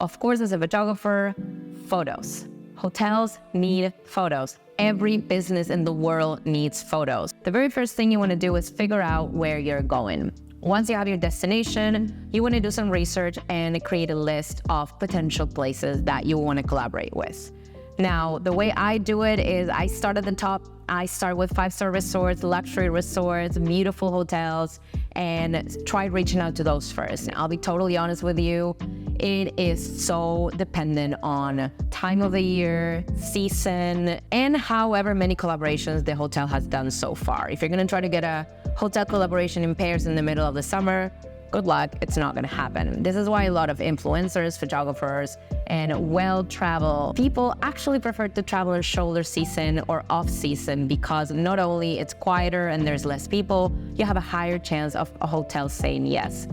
Of course, as a photographer, photos. Hotels need photos. Every business in the world needs photos. The very first thing you want to do is figure out where you're going. Once you have your destination, you want to do some research and create a list of potential places that you want to collaborate with. Now, the way I do it is I start at the top. I start with 5-star resorts, luxury resorts, beautiful hotels, and try reaching out to those first. And I'll be totally honest with you, it is so dependent on time of the year, season, and however many collaborations the hotel has done so far. If you're gonna try to get a hotel collaboration in Paris in the middle of the summer, good luck, it's not gonna happen. This is why a lot of influencers, photographers, and well-traveled people actually prefer to travel in shoulder season or off-season, because not only it's quieter and there's less people, you have a higher chance of a hotel saying yes.